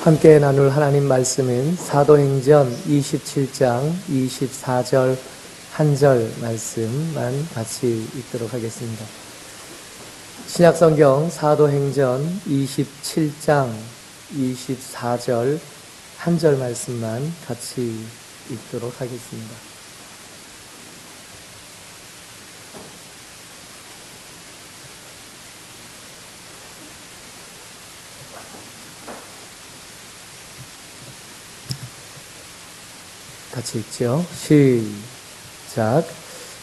함께 나눌 하나님 말씀은 사도행전 27장 24절 한 절 말씀만 같이 읽도록 하겠습니다. 신약성경 사도행전 27장 24절 한 절 말씀만 같이 읽도록 하겠습니다. 같이 읽죠. 시작.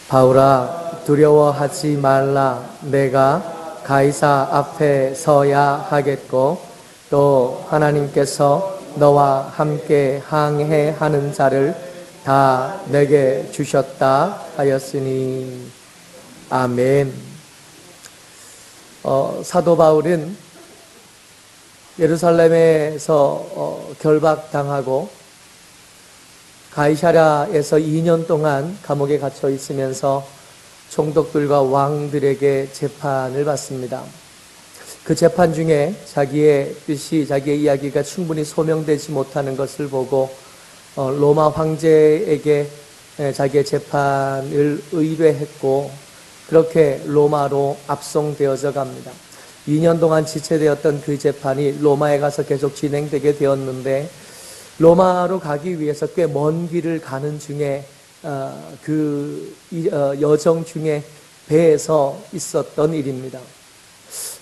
바울아, 두려워하지 말라. 내가 가이사 앞에 서야 하겠고 또 하나님께서 너와 함께 항해하는 자를 다 내게 주셨다 하였으니. 아멘. 사도 바울은 예루살렘에서 결박당하고 가이사랴에서 2년 동안 감옥에 갇혀 있으면서 총독들과 왕들에게 재판을 받습니다. 그 재판 중에 자기의 뜻이, 자기의 이야기가 충분히 소명되지 못하는 것을 보고 로마 황제에게 자기의 재판을 의뢰했고 그렇게 로마로 압송되어져 갑니다. 2년 동안 지체되었던 그 재판이 로마에 가서 계속 진행되게 되었는데 로마로 가기 위해서 꽤 먼 길을 가는 중에 여정 중에 배에서 있었던 일입니다.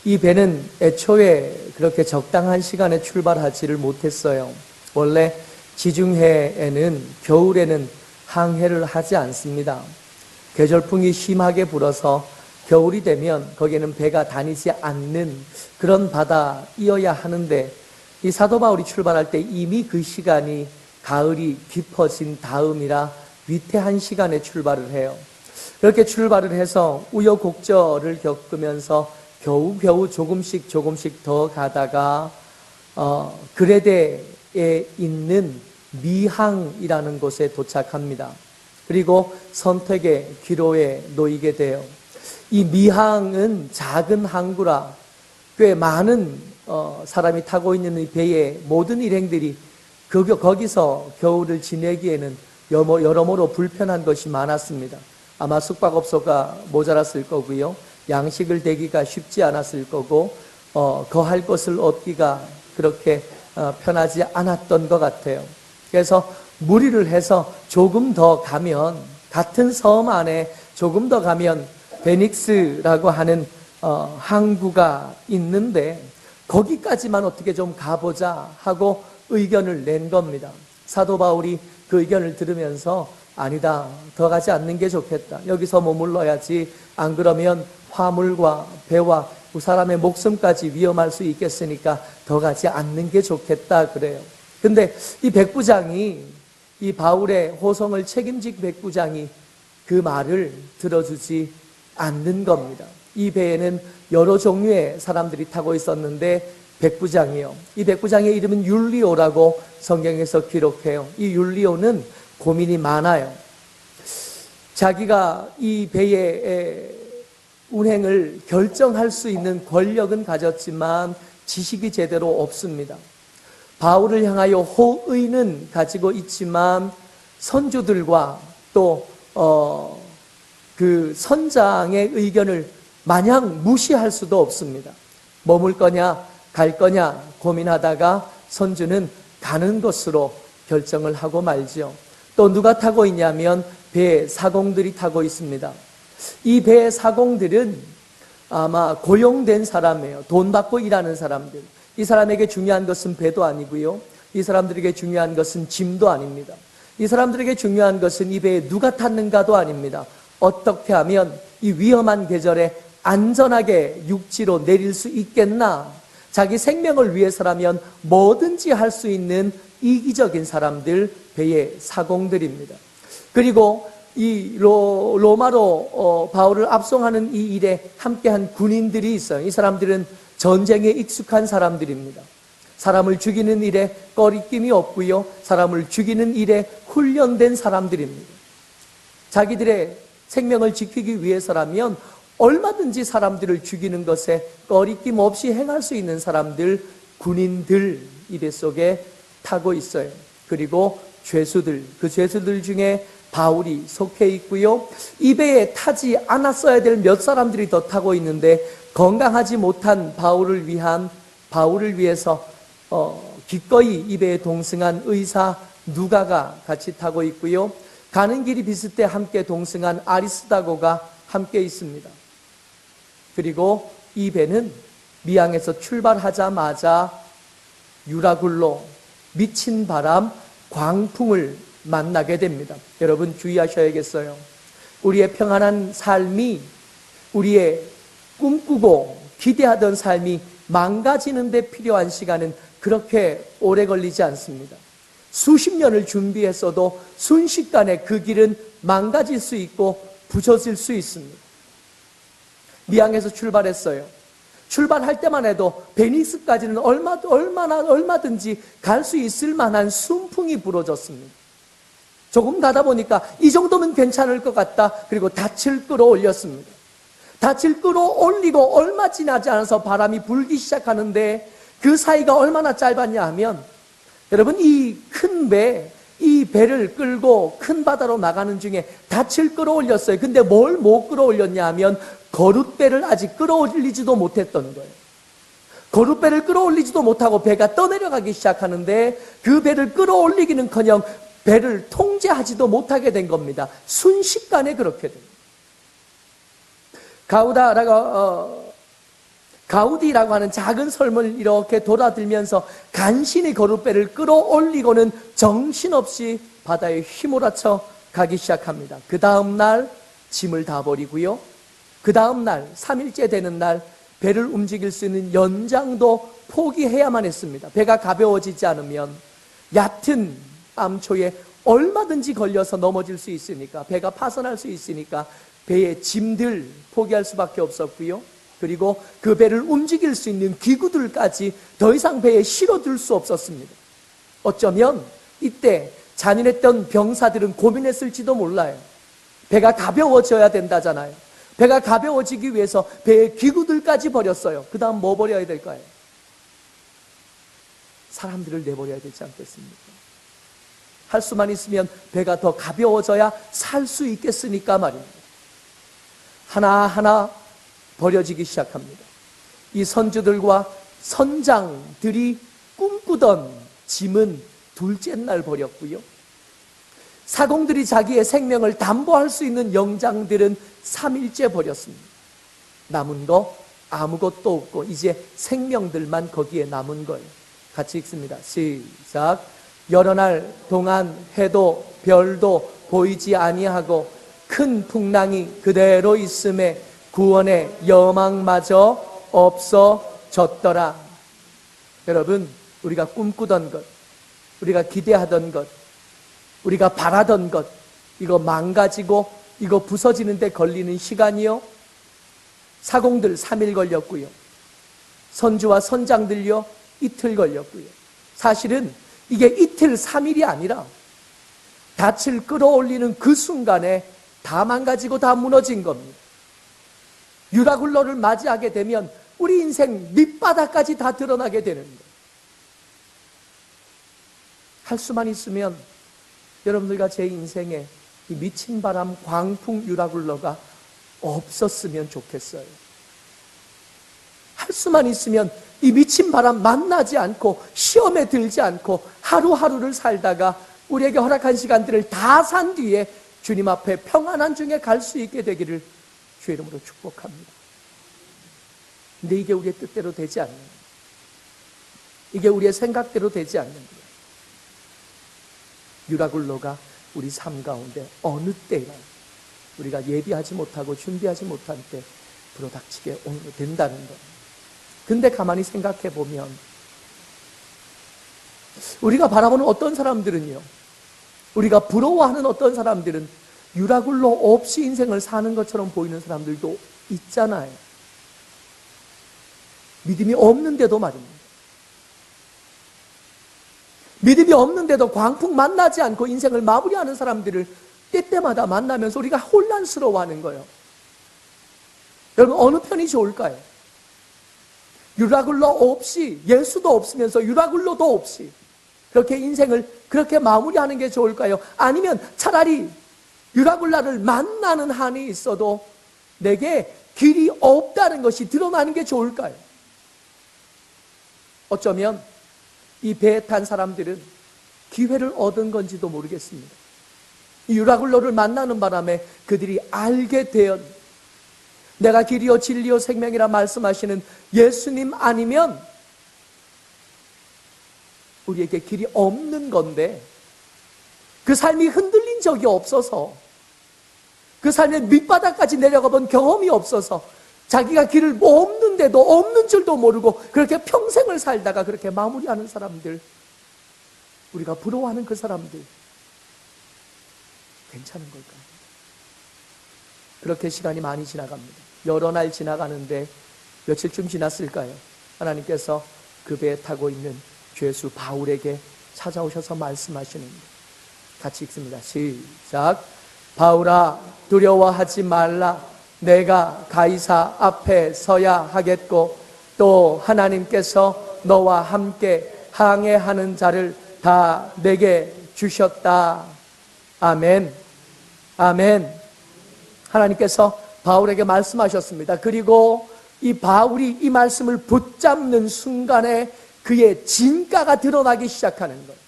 이 배는 애초에 그렇게 적당한 시간에 출발하지를 못했어요. 원래 지중해에는 겨울에는 항해를 하지 않습니다. 계절풍이 심하게 불어서 겨울이 되면 거기에는 배가 다니지 않는 그런 바다이어야 하는데 이 사도 바울이 출발할 때 이미 그 시간이 가을이 깊어진 다음이라 위태한 시간에 출발을 해요. 그렇게 출발을 해서 우여곡절을 겪으면서 겨우겨우 조금씩 더 가다가 그레데에 있는 미항이라는 곳에 도착합니다. 그리고 선택의 기로에 놓이게 돼요. 이 미항은 작은 항구라 꽤 많은 사람이 타고 있는 이 배의 모든 일행들이 거기서 겨울을 지내기에는 여러모로 불편한 것이 많았습니다. 아마 숙박업소가 모자랐을 거고요. 양식을 대기가 쉽지 않았을 거고 거할 곳을 얻기가 그렇게 편하지 않았던 것 같아요. 그래서 무리를 해서 조금 더 가면, 같은 섬 안에 조금 더 가면 베닉스라고 하는 항구가 있는데 거기까지만 어떻게 좀 가보자 하고 의견을 낸 겁니다. 사도 바울이 그 의견을 들으면서 아니다, 더 가지 않는 게 좋겠다. 여기서 머물러야지. 안 그러면 화물과 배와 두 사람의 목숨까지 위험할 수 있겠으니까 더 가지 않는 게 좋겠다 그래요. 근데 이 백부장이, 이 바울의 호송을 책임질 백부장이 그 말을 들어주지 않는 겁니다. 이 배에는 여러 종류의 사람들이 타고 있었는데 백부장이요. 이 백부장의 이름은 율리오라고 성경에서 기록해요. 이 율리오는 고민이 많아요. 자기가 이 배의 운행을 결정할 수 있는 권력은 가졌지만 지식이 제대로 없습니다. 바울을 향하여 호의는 가지고 있지만 선주들과 또 그 선장의 의견을 마냥 무시할 수도 없습니다. 머물 거냐 갈 거냐 고민하다가 선주는 가는 것으로 결정을 하고 말죠. 또 누가 타고 있냐면 배 사공들이 타고 있습니다. 이 배 사공들은 아마 고용된 사람이에요. 돈 받고 일하는 사람들. 이 사람에게 중요한 것은 배도 아니고요. 이 사람들에게 중요한 것은 짐도 아닙니다. 이 사람들에게 중요한 것은 이 배에 누가 탔는가도 아닙니다. 어떻게 하면 이 위험한 계절에 안전하게 육지로 내릴 수 있겠나? 자기 생명을 위해서라면 뭐든지 할 수 있는 이기적인 사람들, 배의 사공들입니다. 그리고 이 로마로 바울을 압송하는 이 일에 함께한 군인들이 있어요. 이 사람들은 전쟁에 익숙한 사람들입니다. 사람을 죽이는 일에 꺼리낌이 없고요. 사람을 죽이는 일에 훈련된 사람들입니다. 자기들의 생명을 지키기 위해서라면 얼마든지 사람들을 죽이는 것에 꺼리낌 없이 행할 수 있는 사람들, 군인들 이 배 속에 타고 있어요. 그리고 죄수들, 그 죄수들 중에 바울이 속해 있고요. 이 배에 타지 않았어야 될 몇 사람들이 더 타고 있는데 건강하지 못한 바울을 위해서 기꺼이 이 배에 동승한 의사 누가가 같이 타고 있고요. 가는 길이 비슷해 함께 동승한 아리스다고가 함께 있습니다. 그리고 이 배는 미항에서 출발하자마자 유라굴로 미친 바람 광풍을 만나게 됩니다. 여러분 주의하셔야겠어요. 우리의 평안한 삶이, 우리의 꿈꾸고 기대하던 삶이 망가지는 데 필요한 시간은 그렇게 오래 걸리지 않습니다. 수십 년을 준비했어도 순식간에 그 길은 망가질 수 있고 부서질 수 있습니다. 미항에서 출발했어요. 출발할 때만 해도 베니스까지는 얼마든지 갈 수 있을 만한 순풍이 불어졌습니다. 조금 가다 보니까 이 정도면 괜찮을 것 같다. 그리고 닻을 끌어올렸습니다. 닻을 끌어올리고 얼마 지나지 않아서 바람이 불기 시작하는데 그 사이가 얼마나 짧았냐 하면, 여러분 이 큰 배, 이 배를 끌고 큰 바다로 나가는 중에 닻을 끌어올렸어요. 근데 뭘 못 끌어올렸냐 하면 거룻배를 아직 끌어올리지도 못했던 거예요. 거룻배를 끌어올리지도 못하고 배가 떠내려가기 시작하는데 그 배를 끌어올리기는커녕 배를 통제하지도 못하게 된 겁니다. 순식간에 그렇게 됩니다. 가우디라고 하는 작은 섬을 이렇게 돌아들면서 간신히 거룻배를 끌어올리고는 정신없이 바다에 휘몰아쳐 가기 시작합니다. 그 다음 날 짐을 다 버리고요. 그 다음 날 3일째 되는 날 배를 움직일 수 있는 연장도 포기해야만 했습니다. 배가 가벼워지지 않으면 얕은 암초에 얼마든지 걸려서 넘어질 수 있으니까, 배가 파손할 수 있으니까 배의 짐들 포기할 수밖에 없었고요. 그리고 그 배를 움직일 수 있는 기구들까지 더 이상 배에 실어둘 수 없었습니다. 어쩌면 이때 잔인했던 병사들은 고민했을지도 몰라요. 배가 가벼워져야 된다잖아요. 배가 가벼워지기 위해서 배의 기구들까지 버렸어요. 그 다음 뭐 버려야 될까요? 사람들을 내버려야 되지 않겠습니까? 할 수만 있으면 배가 더 가벼워져야 살 수 있겠으니까 말입니다. 하나하나 버려지기 시작합니다. 이 선주들과 선장들이 꿈꾸던 짐은 둘째 날 버렸고요. 사공들이 자기의 생명을 담보할 수 있는 영장들은 3일째 버렸습니다. 남은 거 아무것도 없고 이제 생명들만 거기에 남은 거예요. 같이 읽습니다. 시작. 여러 날 동안 해도 별도 보이지 아니하고 큰 풍랑이 그대로 있음에 구원의 여망마저 없어졌더라. 여러분, 우리가 꿈꾸던 것, 우리가 기대하던 것, 우리가 바라던 것, 이거 망가지고 이거 부서지는데 걸리는 시간이요, 사공들 3일 걸렸고요, 선주와 선장들요 이틀 걸렸고요. 사실은 이게 이틀 3일이 아니라 닻을 끌어올리는 그 순간에 다 망가지고 다 무너진 겁니다. 유라굴로를 맞이하게 되면 우리 인생 밑바닥까지 다 드러나게 되는 거예요. 할 수만 있으면 여러분들과 제 인생에 이 미친 바람 광풍 유라굴로가 없었으면 좋겠어요. 할 수만 있으면 이 미친 바람 만나지 않고 시험에 들지 않고 하루하루를 살다가 우리에게 허락한 시간들을 다 산 뒤에 주님 앞에 평안한 중에 갈 수 있게 되기를 주의 이름으로 축복합니다. 근데 이게 우리의 뜻대로 되지 않는 거예요. 이게 우리의 생각대로 되지 않는 거예요. 유라굴로가 우리 삶 가운데 어느 때나 우리가 예비하지 못하고 준비하지 못한 때 불어닥치게 된다는 거예요. 근데 가만히 생각해 보면 우리가 바라보는 어떤 사람들은요, 우리가 부러워하는 어떤 사람들은 유라굴로 없이 인생을 사는 것처럼 보이는 사람들도 있잖아요. 믿음이 없는데도 말입니다. 믿음이 없는데도 광풍 만나지 않고 인생을 마무리하는 사람들을 때때마다 만나면서 우리가 혼란스러워하는 거예요. 여러분, 어느 편이 좋을까요? 유라굴로 없이, 예수도 없으면서 유라굴로도 없이 그렇게 인생을 그렇게 마무리하는 게 좋을까요? 아니면 차라리 유라굴라를 만나는 한이 있어도 내게 길이 없다는 것이 드러나는 게 좋을까요? 어쩌면 이 배에 탄 사람들은 기회를 얻은 건지도 모르겠습니다. 이 유라굴로를 만나는 바람에 그들이 알게 되었, 내가 길이요 진리요 생명이라 말씀하시는 예수님 아니면 우리에게 길이 없는 건데, 그 삶이 흔들린 적이 없어서, 그 삶의 밑바닥까지 내려가 본 경험이 없어서 자기가 길을 없는데도 없는 줄도 모르고 그렇게 평생을 살다가 그렇게 마무리하는 사람들, 우리가 부러워하는 그 사람들 괜찮은 걸까요? 그렇게 시간이 많이 지나갑니다. 여러 날 지나가는데 며칠쯤 지났을까요? 하나님께서 그 배에 타고 있는 죄수 바울에게 찾아오셔서 말씀하시는, 같이 읽습니다. 시작. 바울아, 두려워하지 말라. 내가 가이사 앞에 서야 하겠고 또 하나님께서 너와 함께 항해하는 자를 다 내게 주셨다. 아멘. 아멘. 하나님께서 바울에게 말씀하셨습니다. 그리고 이 바울이 이 말씀을 붙잡는 순간에 그의 진가가 드러나기 시작하는 거예요.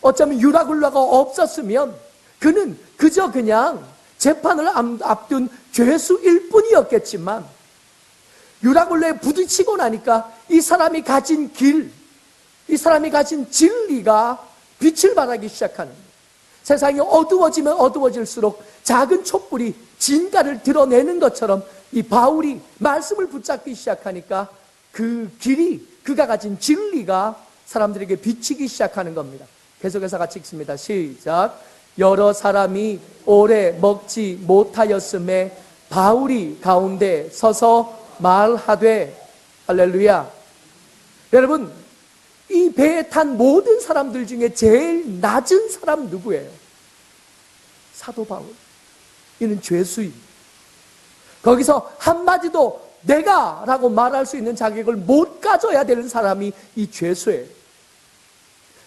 어쩌면 유라굴라가 없었으면 그는 그저 그냥 재판을 앞둔 죄수일 뿐이었겠지만, 유라굴라에 부딪히고 나니까 이 사람이 가진 길, 이 사람이 가진 진리가 빛을 발하기 시작하는 거예요. 세상이 어두워지면 어두워질수록 작은 촛불이 진가를 드러내는 것처럼 이 바울이 말씀을 붙잡기 시작하니까 그 길이, 그가 가진 진리가 사람들에게 비치기 시작하는 겁니다. 계속해서 같이 읽습니다. 시작. 여러 사람이 오래 먹지 못하였음에 바울이 가운데 서서 말하되, 할렐루야. 여러분, 이 배에 탄 모든 사람들 중에 제일 낮은 사람 누구예요? 사도 바울. 이는 죄수입니다. 거기서 한마디도 내가 라고 말할 수 있는 자격을 못 가져야 되는 사람이 이 죄수예요.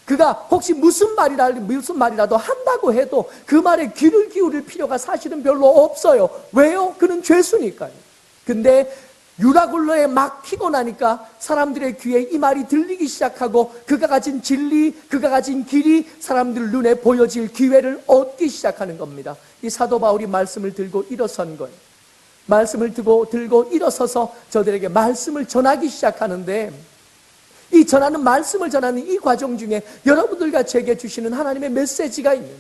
그가 혹시 무슨 말이라도 한다고 해도 그 말에 귀를 기울일 필요가 사실은 별로 없어요. 왜요? 그는 죄수니까요. 근데 유라굴로에 막히고 나니까 사람들의 귀에 이 말이 들리기 시작하고 그가 가진 진리, 그가 가진 길이 사람들 눈에 보여질 기회를 얻기 시작하는 겁니다. 이 사도 바울이 말씀을 들고 일어선 거예요. 말씀을 들고 일어서서 저들에게 말씀을 전하기 시작하는데, 이 전하는 말씀을 전하는 이 과정 중에 여러분들과 제게 주시는 하나님의 메시지가 있는,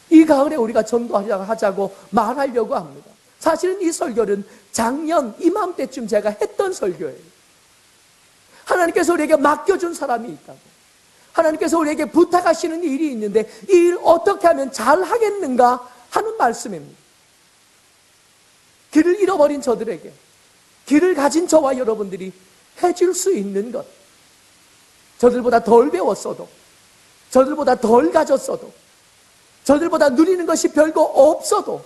이 가을에 우리가 전도하자고 말하려고 합니다. 사실은 이 설교는 작년 이맘때쯤 제가 했던 설교예요. 하나님께서 우리에게 맡겨준 사람이 있다고, 하나님께서 우리에게 부탁하시는 일이 있는데 이 일 어떻게 하면 잘 하겠는가 하는 말씀입니다. 길을 잃어버린 저들에게, 길을 가진 저와 여러분들이 해줄 수 있는 것, 저들보다 덜 배웠어도, 저들보다 덜 가졌어도, 저들보다 누리는 것이 별거 없어도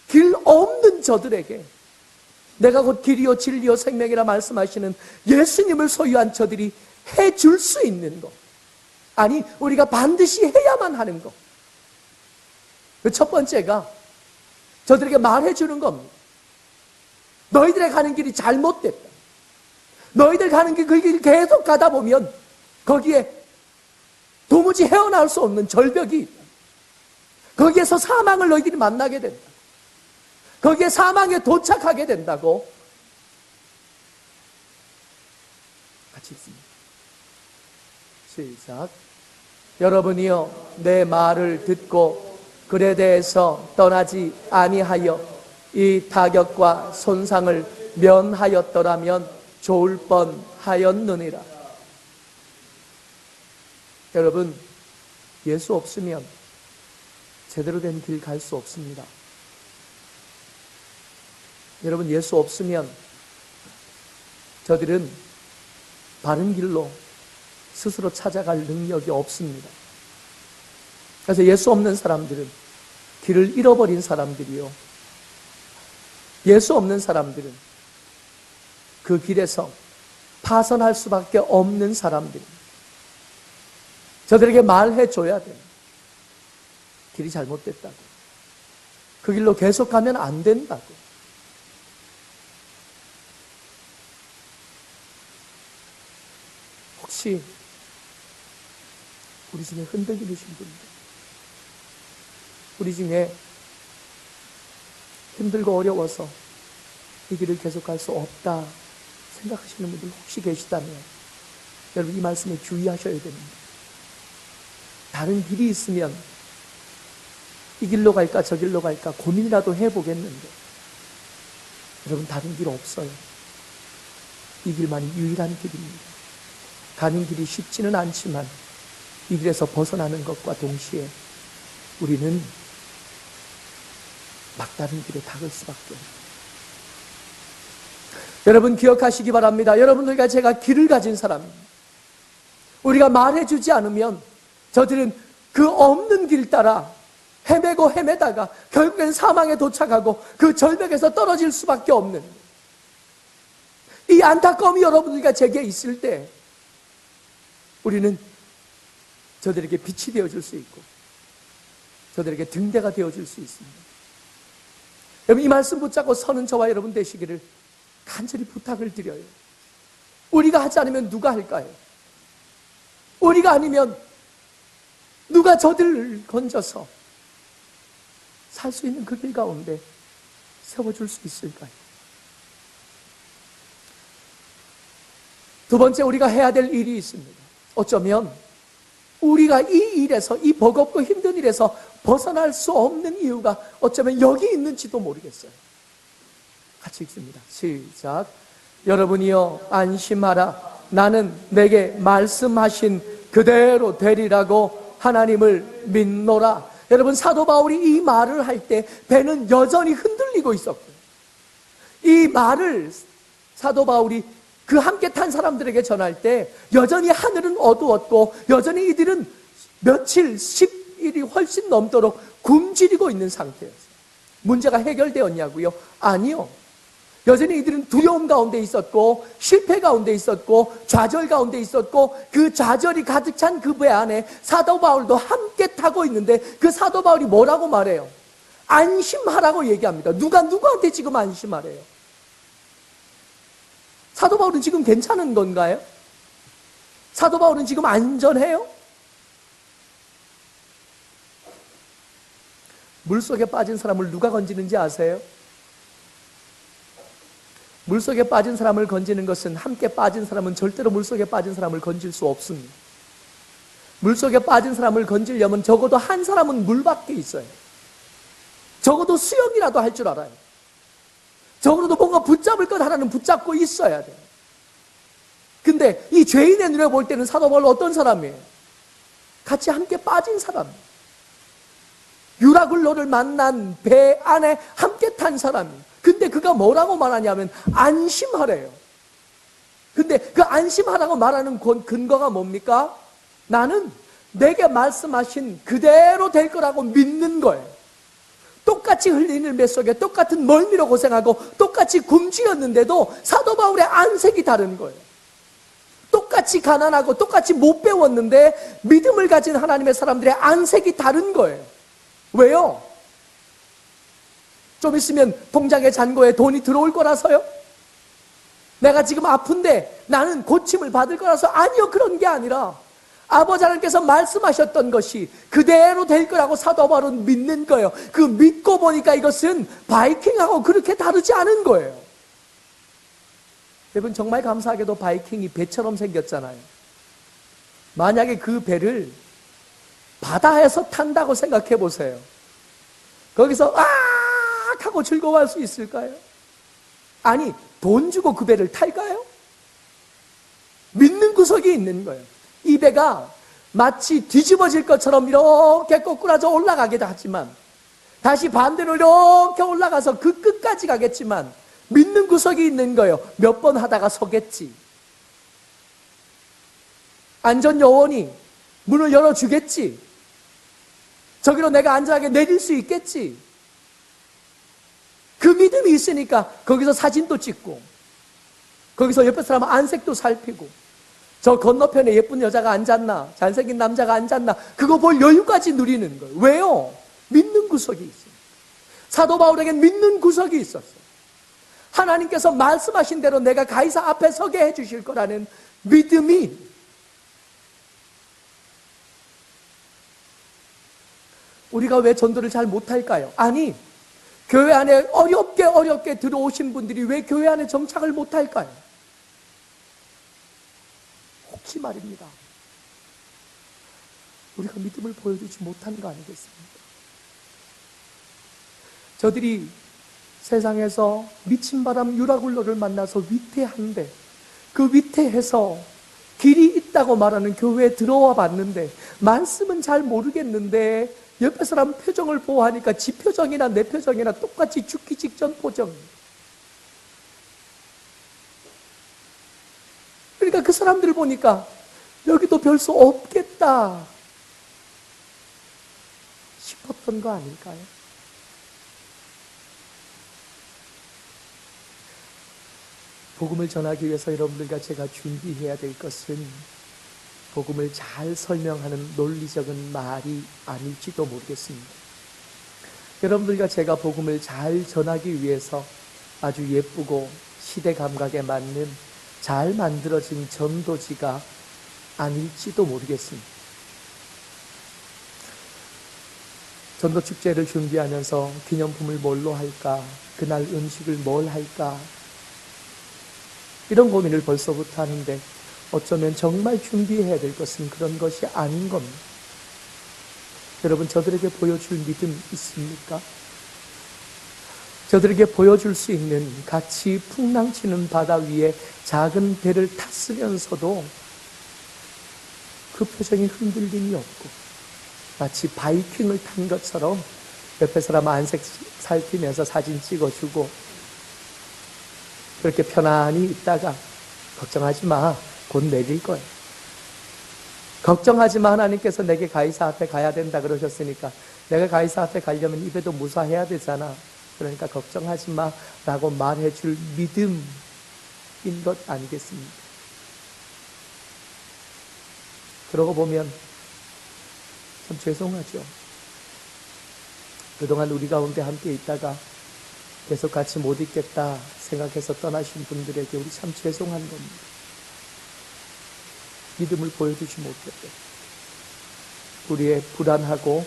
길 없는 저들에게 내가 곧 길이요 진리요 생명이라 말씀하시는 예수님을 소유한 저들이 해줄 수 있는 것, 아니 우리가 반드시 해야만 하는 것, 그 첫 번째가 저들에게 말해주는 겁니다. 너희들의 가는 길이 잘못됐다. 너희들 가는 길, 그 길 계속 가다 보면 거기에 도무지 헤어나올 수 없는 절벽이 있다. 거기에서 사망을 너희들이 만나게 된다. 거기에 사망에 도착하게 된다고. 같이 읽습니다. 시작. 여러분이요 내 말을 듣고 글에 대해서 떠나지 아니하여 이 타격과 손상을 면하였더라면 좋을 뻔하였느니라. 여러분, 예수 없으면 제대로 된 길 갈 수 없습니다. 여러분, 예수 없으면 저들은 바른 길로 스스로 찾아갈 능력이 없습니다. 그래서 예수 없는 사람들은, 길을 잃어버린 사람들이요, 예수 없는 사람들은 그 길에서 파선할 수밖에 없는 사람들입니다. 저들에게 말해줘야 돼요. 길이 잘못됐다고. 그 길로 계속 가면 안 된다고. 혹시 우리 중에 흔들리신 분들, 우리 중에 힘들고 어려워서 이 길을 계속 갈 수 없다 생각하시는 분들 혹시 계시다면 여러분 이 말씀에 주의하셔야 됩니다. 다른 길이 있으면 이 길로 갈까 저 길로 갈까 고민이라도 해보겠는데 여러분 다른 길 없어요. 이 길만이 유일한 길입니다. 가는 길이 쉽지는 않지만 이 길에서 벗어나는 것과 동시에 우리는 막다른 길에 닿을 수밖에 없습니다. 여러분 기억하시기 바랍니다. 여러분들과 제가 길을 가진 사람입니다. 우리가 말해주지 않으면 저들은 그 없는 길 따라 헤매고 헤매다가 결국엔 사망에 도착하고 그 절벽에서 떨어질 수밖에 없는 이 안타까움이 여러분들과 제게 있을 때 우리는 저들에게 빛이 되어줄 수 있고 저들에게 등대가 되어줄 수 있습니다. 여러분 이 말씀 붙잡고 서는 저와 여러분 되시기를 간절히 부탁을 드려요. 우리가 하지 않으면 누가 할까요? 우리가 아니면 누가 저들을 건져서 살 수 있는 그 길 가운데 세워줄 수 있을까요? 두 번째 우리가 해야 될 일이 있습니다. 어쩌면 우리가 이 일에서, 이 버겁고 힘든 일에서 벗어날 수 없는 이유가 어쩌면 여기 있는지도 모르겠어요. 같이 읽습니다. 시작. 여러분이여 안심하라. 나는 내게 말씀하신 그대로 되리라고 하나님을 믿노라. 여러분 사도 바울이 이 말을 할 때 배는 여전히 흔들리고 있었고요. 이 말을 사도 바울이 그 함께 탄 사람들에게 전할 때 여전히 하늘은 어두웠고 여전히 이들은 며칠, 10일이 훨씬 넘도록 굶주리고 있는 상태였어요. 문제가 해결되었냐고요? 아니요. 여전히 이들은 두려움 가운데 있었고 실패 가운데 있었고 좌절 가운데 있었고 그 좌절이 가득 찬 그 배 안에 사도 바울도 함께 타고 있는데 그 사도 바울이 뭐라고 말해요? 안심하라고 얘기합니다. 누가 누구한테 지금 안심하래요? 사도 바울은 지금 괜찮은 건가요? 사도 바울은 지금 안전해요? 물속에 빠진 사람을 누가 건지는지 아세요? 물속에 빠진 사람을 건지는 것은 함께 빠진 사람은 절대로 물속에 빠진 사람을 건질 수 없습니다. 물속에 빠진 사람을 건지려면 적어도 한 사람은 물 밖에 있어요. 적어도 수영이라도 할 줄 알아요. 적어도 뭔가 붙잡을 것 하나는 붙잡고 있어야 돼요. 근데 이 죄인의 눈에 볼 때는 사도 바울은 어떤 사람이에요? 같이 함께 빠진 사람. 유라굴로를 만난 배 안에 함께 탄 사람이에요. 근데 그가 뭐라고 말하냐면 안심하래요. 근데 그 안심하라고 말하는 근거가 뭡니까? 나는 내게 말씀하신 그대로 될 거라고 믿는 거예요. 똑같이 흘리는 배 속에 똑같은 멀미로 고생하고 똑같이 굶주렸는데도 사도 바울의 안색이 다른 거예요. 똑같이 가난하고 똑같이 못 배웠는데 믿음을 가진 하나님의 사람들의 안색이 다른 거예요. 왜요? 좀 있으면 통장의 잔고에 돈이 들어올 거라서요? 내가 지금 아픈데 나는 고침을 받을 거라서? 아니요, 그런 게 아니라 아버지 하나님께서 말씀하셨던 것이 그대로 될 거라고 사도 바울은 믿는 거예요. 그 믿고 보니까 이것은 바이킹하고 그렇게 다르지 않은 거예요. 여러분 정말 감사하게도 바이킹이 배처럼 생겼잖아요. 만약에 그 배를 바다에서 탄다고 생각해 보세요. 거기서 하고 즐거워할 수 있을까요? 아니, 돈 주고 그 배를 탈까요? 믿는 구석이 있는 거예요. 이 배가 마치 뒤집어질 것처럼 이렇게 거꾸라져 올라가기도 하지만 다시 반대로 이렇게 올라가서 그 끝까지 가겠지만 믿는 구석이 있는 거예요. 몇 번 하다가 서겠지. 안전요원이 문을 열어주겠지. 저기로 내가 안전하게 내릴 수 있겠지. 그 믿음이 있으니까 거기서 사진도 찍고 거기서 옆에 사람 안색도 살피고, 저 건너편에 예쁜 여자가 앉았나, 잘생긴 남자가 앉았나, 그거 볼 여유까지 누리는 거예요. 왜요? 믿는 구석이 있어요. 사도 바울에겐 믿는 구석이 있었어요. 하나님께서 말씀하신 대로 내가 가이사 앞에 서게 해주실 거라는 믿음이. 우리가 왜 전도를 잘 못할까요? 아니, 교회 안에 어렵게 들어오신 분들이 왜 교회 안에 정착을 못할까요? 혹시 말입니다, 우리가 믿음을 보여주지 못한 거 아니겠습니까? 저들이 세상에서 미친 바람 유라굴로를 만나서 위태한데, 그 위태해서 길이 있다고 말하는 교회에 들어와 봤는데 말씀은 잘 모르겠는데 옆에 사람 표정을 보호하니까 지 표정이나 내 표정이나 똑같이 죽기 직전 표정. 그러니까 그 사람들 보니까 여기도 별 수 없겠다 싶었던 거 아닐까요? 복음을 전하기 위해서 여러분들과 제가 준비해야 될 것은 복음을 잘 설명하는 논리적인 말이 아닐지도 모르겠습니다. 여러분들과 제가 복음을 잘 전하기 위해서 아주 예쁘고 시대 감각에 맞는 잘 만들어진 전도지가 아닐지도 모르겠습니다. 전도축제를 준비하면서 기념품을 뭘로 할까? 그날 음식을 뭘 할까? 이런 고민을 벌써부터 하는데 어쩌면 정말 준비해야 될 것은 그런 것이 아닌 겁니다. 여러분, 저들에게 보여줄 믿음 있습니까? 저들에게 보여줄 수 있는 같이 풍랑치는 바다 위에 작은 배를 탔으면서도 그 표정이 흔들림이 없고 마치 바이킹을 탄 것처럼 옆에 사람 안색 살피면서 사진 찍어주고 그렇게 편안히 있다가 걱정하지 마, 곧 내릴 거야. 걱정하지 마, 하나님께서 내게 가이사 앞에 가야 된다 그러셨으니까 내가 가이사 앞에 가려면 입에도 무사해야 되잖아. 그러니까 걱정하지 마 라고 말해줄 믿음인 것 아니겠습니까? 그러고 보면 참 죄송하죠. 그동안 우리 가운데 함께 있다가 계속 같이 못 있겠다 생각해서 떠나신 분들에게 우리 참 죄송한 겁니다. 믿음을 보여주지 못했대. 우리의 불안하고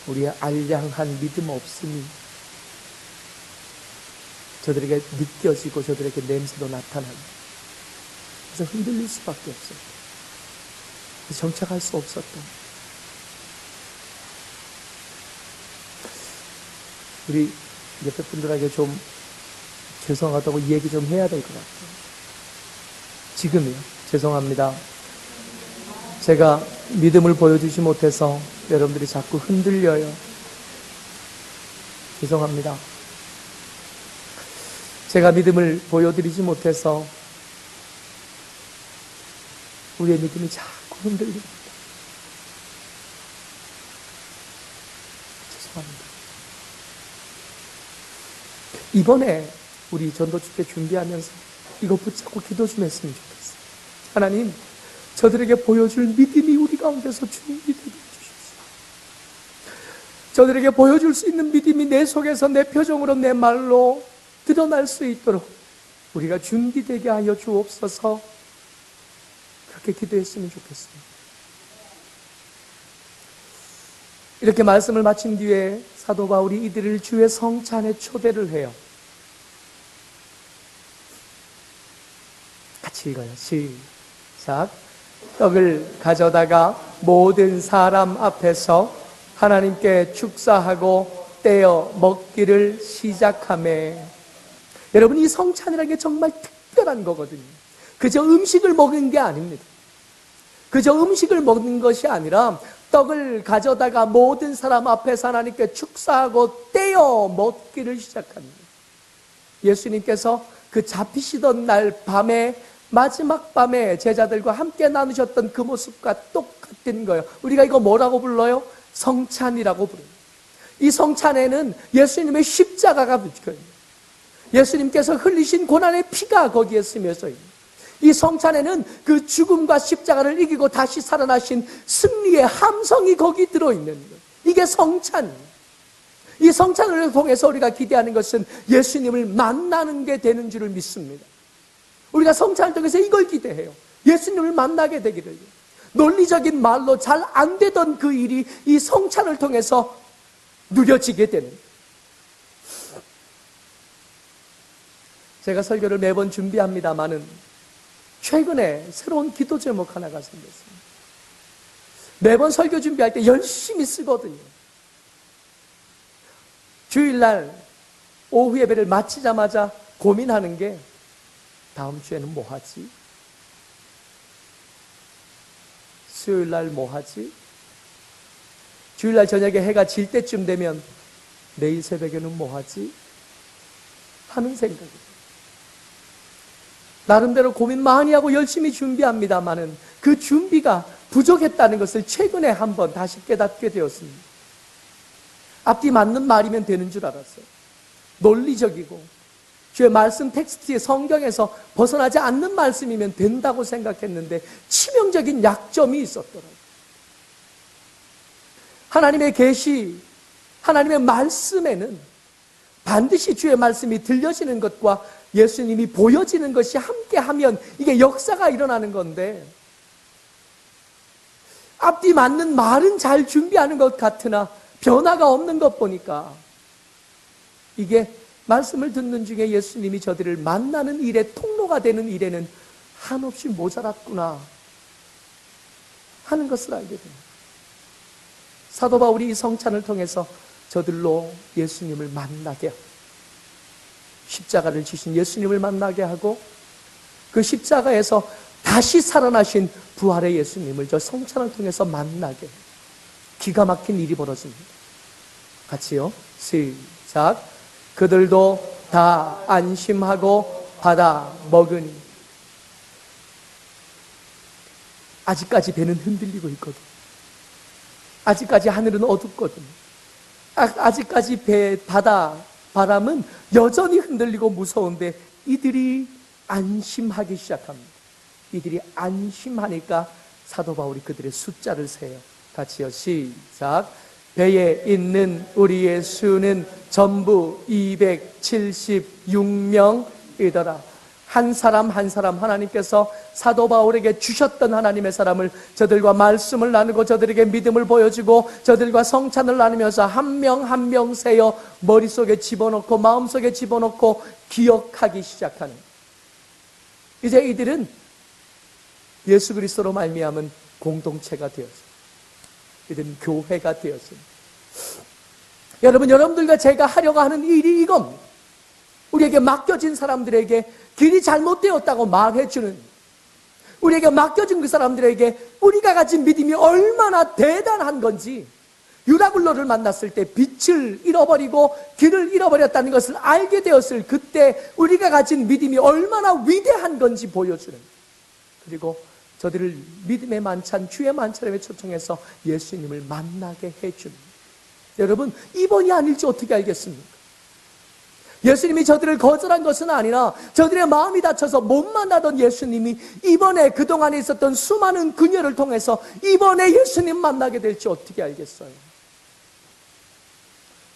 우리의 알량한 믿음 없음이 저들에게 느껴지고 저들에게 냄새로 나타납니다. 그래서 흔들릴 수밖에 없어요. 그래서 정착할 수 없었던. 우리 옆에 분들에게 좀 죄송하다고 이 얘기 좀 해야 될 것 같아요. 지금이요. 죄송합니다. 제가 믿음을 보여주지 못해서 여러분들이 자꾸 흔들려요. 죄송합니다. 제가 믿음을 보여드리지 못해서 우리의 믿음이 자꾸 흔들립니다. 죄송합니다. 이번에 우리 전도축제 준비하면서 이거 붙잡고 기도 좀 했으면 좋겠어요. 하나님, 저들에게 보여줄 믿음이 우리 가운데서 준비되게 해주십시오. 저들에게 보여줄 수 있는 믿음이 내 속에서 내 표정으로 내 말로 드러날 수 있도록 우리가 준비되게 하여 주옵소서. 그렇게 기도했으면 좋겠습니다. 이렇게 말씀을 마친 뒤에 사도 바울이 이들을 주의 성찬에 초대를 해요. 같이 읽어요. 시작. 떡을 가져다가 모든 사람 앞에서 하나님께 축사하고 떼어 먹기를 시작하매. 여러분, 이 성찬이라는 게 정말 특별한 거거든요. 그저 음식을 먹은 게 아닙니다. 그저 음식을 먹는 것이 아니라 떡을 가져다가 모든 사람 앞에서 하나님께 축사하고 떼어 먹기를 시작합니다. 예수님께서 그 잡히시던 날 밤에, 마지막 밤에 제자들과 함께 나누셨던 그 모습과 똑같은 거예요. 우리가 이거 뭐라고 불러요? 성찬이라고 부릅니다. 이 성찬에는 예수님의 십자가가 붙여요. 예수님께서 흘리신 고난의 피가 거기에 스며져 있습니다. 이 성찬에는 그 죽음과 십자가를 이기고 다시 살아나신 승리의 함성이 거기 들어있는 거예요. 이게 성찬이에요. 이 성찬을 통해서 우리가 기대하는 것은 예수님을 만나는 게 되는 줄을 믿습니다. 우리가 성찬을 통해서 이걸 기대해요. 예수님을 만나게 되기를. 논리적인 말로 잘 안 되던 그 일이 이 성찬을 통해서 누려지게 되는. 제가 설교를 매번 준비합니다마는 최근에 새로운 기도 제목 하나가 생겼습니다. 매번 설교 준비할 때 열심히 쓰거든요. 주일날 오후 예배를 마치자마자 고민하는 게 다음 주에는 뭐 하지? 수요일날 뭐 하지? 주일날 저녁에 해가 질 때쯤 되면 내일 새벽에는 뭐 하지? 하는 생각이에요. 나름대로 고민 많이 하고 열심히 준비합니다마는 그 준비가 부족했다는 것을 최근에 한번 다시 깨닫게 되었습니다. 앞뒤 맞는 말이면 되는 줄 알았어요. 논리적이고 주의 말씀 텍스트의 성경에서 벗어나지 않는 말씀이면 된다고 생각했는데 치명적인 약점이 있었더라고요. 하나님의 계시, 하나님의 말씀에는 반드시 주의 말씀이 들려지는 것과 예수님이 보여지는 것이 함께하면 이게 역사가 일어나는 건데, 앞뒤 맞는 말은 잘 준비하는 것 같으나 변화가 없는 것 보니까 이게 말씀을 듣는 중에 예수님이 저들을 만나는 일에 통로가 되는 일에는 한없이 모자랐구나 하는 것을 알게 됩니다. 사도 바울이 이 성찬을 통해서 저들로 예수님을 만나게 하고 십자가를 지신 예수님을 만나게 하고 그 십자가에서 다시 살아나신 부활의 예수님을 저 성찬을 통해서 만나게 해요. 기가 막힌 일이 벌어집니다. 같이요. 시작. 그들도 다 안심하고 받아 먹으니. 아직까지 배는 흔들리고 있거든. 아직까지 하늘은 어둡거든. 아직까지 바람은 여전히 흔들리고 무서운데 이들이 안심하기 시작합니다. 이들이 안심하니까 사도 바울이 그들의 숫자를 세요. 같이요. 시작. 배에 있는 우리의 수는 전부 276명이더라. 한 사람 한 사람 하나님께서 사도 바울에게 주셨던 하나님의 사람을 저들과 말씀을 나누고 저들에게 믿음을 보여주고 저들과 성찬을 나누면서 한 명 한 명 세어 머릿속에 집어넣고 마음속에 집어넣고 기억하기 시작하는, 이제 이들은 예수 그리스도로 말미암은 공동체가 되었습니다. 이들은 교회가 되었습니다. 여러분들과 제가 하려고 하는 일이 이겁니다. 우리에게 맡겨진 사람들에게 길이 잘못되었다고 말해주는, 우리에게 맡겨진 그 사람들에게 우리가 가진 믿음이 얼마나 대단한 건지, 유다굴로를 만났을 때 빛을 잃어버리고 길을 잃어버렸다는 것을 알게 되었을 그때 우리가 가진 믿음이 얼마나 위대한 건지 보여주는, 그리고 저들을 믿음의 만찬, 주의 만찬에 초청해서 예수님을 만나게 해주는. 여러분, 이번이 아닐지 어떻게 알겠습니까? 예수님이 저들을 거절한 것은 아니라 저들의 마음이 닫혀서 못 만나던 예수님이 이번에 그동안에 있었던 수많은 그녀를 통해서 이번에 예수님 만나게 될지 어떻게 알겠어요?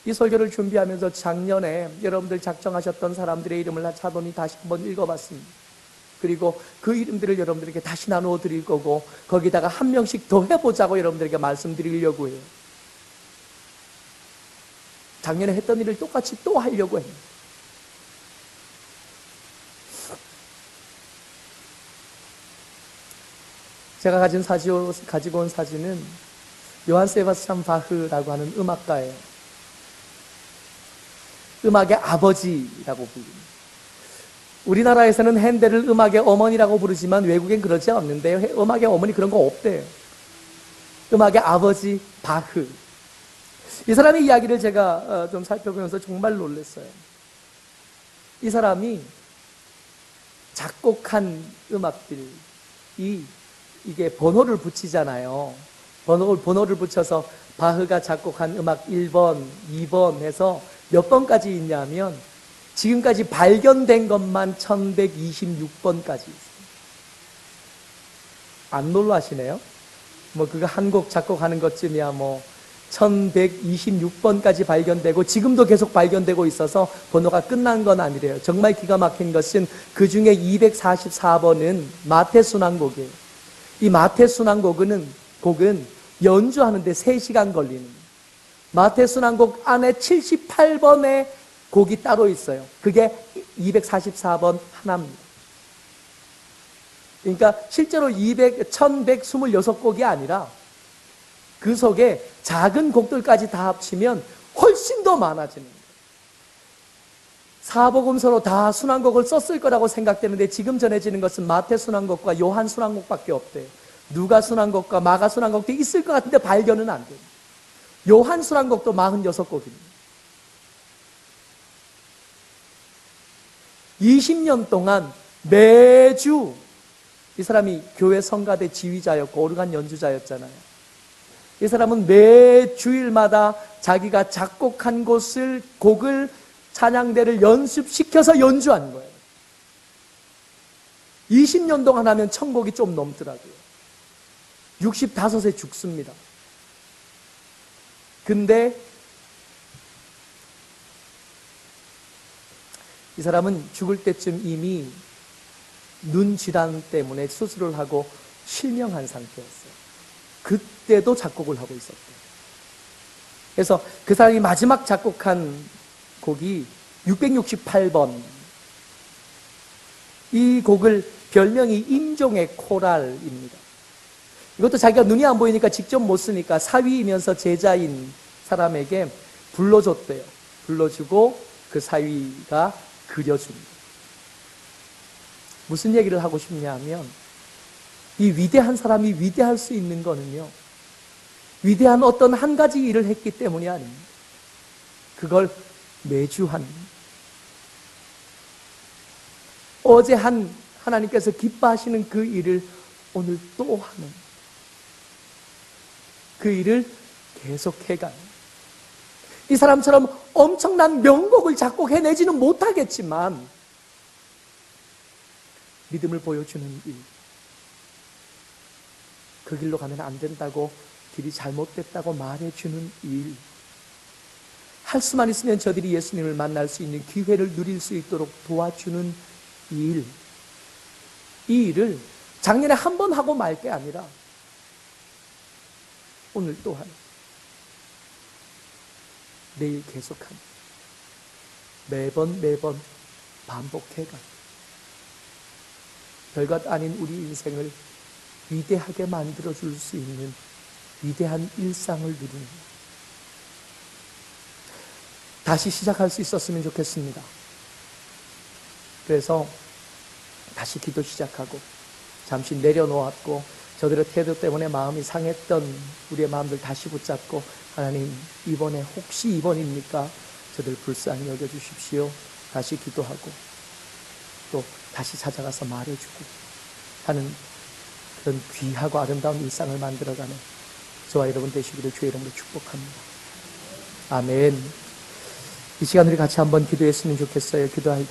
이 설교를 준비하면서 작년에 여러분들 작정하셨던 사람들의 이름을 차분히 다시 한번 읽어봤습니다. 그리고 그 이름들을 여러분들에게 다시 나누어 드릴 거고 거기다가 한 명씩 더 해보자고 여러분들에게 말씀드리려고 해요. 작년에 했던 일을 똑같이 또 하려고 해요. 제가 가지고 온 사진은 요한 세바스찬 바흐라고 하는 음악가예요. 음악의 아버지라고 부릅니다. 우리나라에서는 핸델을 음악의 어머니라고 부르지만 외국엔 그러지 않는데요. 음악의 어머니 그런 거 없대요. 음악의 아버지 바흐. 이 사람의 이야기를 제가 좀 살펴보면서 정말 놀랐어요. 이 사람이 작곡한 음악들이 이게 번호를 붙이잖아요. 번호를 붙여서 바흐가 작곡한 음악 1번, 2번 해서 몇 번까지 있냐면 지금까지 발견된 것만 1126번까지 있어요. 안 놀라시네요? 뭐 그거 한 곡 작곡하는 것쯤이야 뭐 1126번까지 발견되고 지금도 계속 발견되고 있어서 번호가 끝난 건 아니래요. 정말 기가 막힌 것은 그 중에 244번은 마태순환곡이에요. 이 마태순환곡은 연주하는데 3시간 걸리는 마태순환곡 안에 78번의 곡이 따로 있어요. 그게 244번 하나입니다. 그러니까 실제로 1126곡이 아니라 그 속에 작은 곡들까지 다 합치면 훨씬 더 많아지는 거예요. 사복음서로 다 순환곡을 썼을 거라고 생각되는데 지금 전해지는 것은 마태 순환곡과 요한 순환곡밖에 없대요. 누가 순환곡과 마가 순환곡도 있을 것 같은데 발견은 안 돼요. 요한 순환곡도 46곡입니다. 20년 동안 매주 이 사람이 교회 성가대 지휘자였고 오르간 연주자였잖아요. 이 사람은 매 주일마다 자기가 작곡한 곡을 찬양대를 연습시켜서 연주한 거예요. 20년 동안 하면 1000곡이 좀 넘더라고요. 65세 죽습니다. 근데 이 사람은 죽을 때쯤 이미 눈 질환 때문에 수술을 하고 실명한 상태였어요. 그때도 작곡을 하고 있었대요. 그래서 그 사람이 마지막 작곡한 곡이 668번. 이 곡을 별명이 임종의 코랄입니다. 이것도 자기가 눈이 안 보이니까 직접 못 쓰니까 사위이면서 제자인 사람에게 불러줬대요. 불러주고 그 사위가 그려줍니다. 무슨 얘기를 하고 싶냐면 이 위대한 사람이 위대할 수 있는 거는요, 위대한 어떤 한 가지 일을 했기 때문이 아닙니다. 그걸 매주 한, 어제 한 하나님께서 기뻐하시는 그 일을 오늘 또 하는, 그 일을 계속해가는, 이 사람처럼 엄청난 명곡을 작곡해내지는 못하겠지만 믿음을 보여주는 일, 그 길로 가면 안 된다고, 길이 잘못됐다고 말해주는 일, 할 수만 있으면 저들이 예수님을 만날 수 있는 기회를 누릴 수 있도록 도와주는 일, 이 일을 작년에 한 번 하고 말 게 아니라 오늘 또한, 내일 계속하는, 매번 반복해가 별것 아닌 우리 인생을 위대하게 만들어줄 수 있는 위대한 일상을 누리는 것. 다시 시작할 수 있었으면 좋겠습니다. 그래서 다시 기도 시작하고 잠시 내려놓았고 저들의 태도 때문에 마음이 상했던 우리의 마음들 다시 붙잡고, 하나님, 이번에 혹시 이번입니까? 저들 불쌍히 여겨주십시오. 다시 기도하고 또 다시 찾아가서 말해주고 하는 그런 귀하고 아름다운 일상을 만들어가는 저와 여러분 되시기를 주의 이름으로 축복합니다. 아멘. 이 시간 우리 같이 한번 기도했으면 좋겠어요. 기도할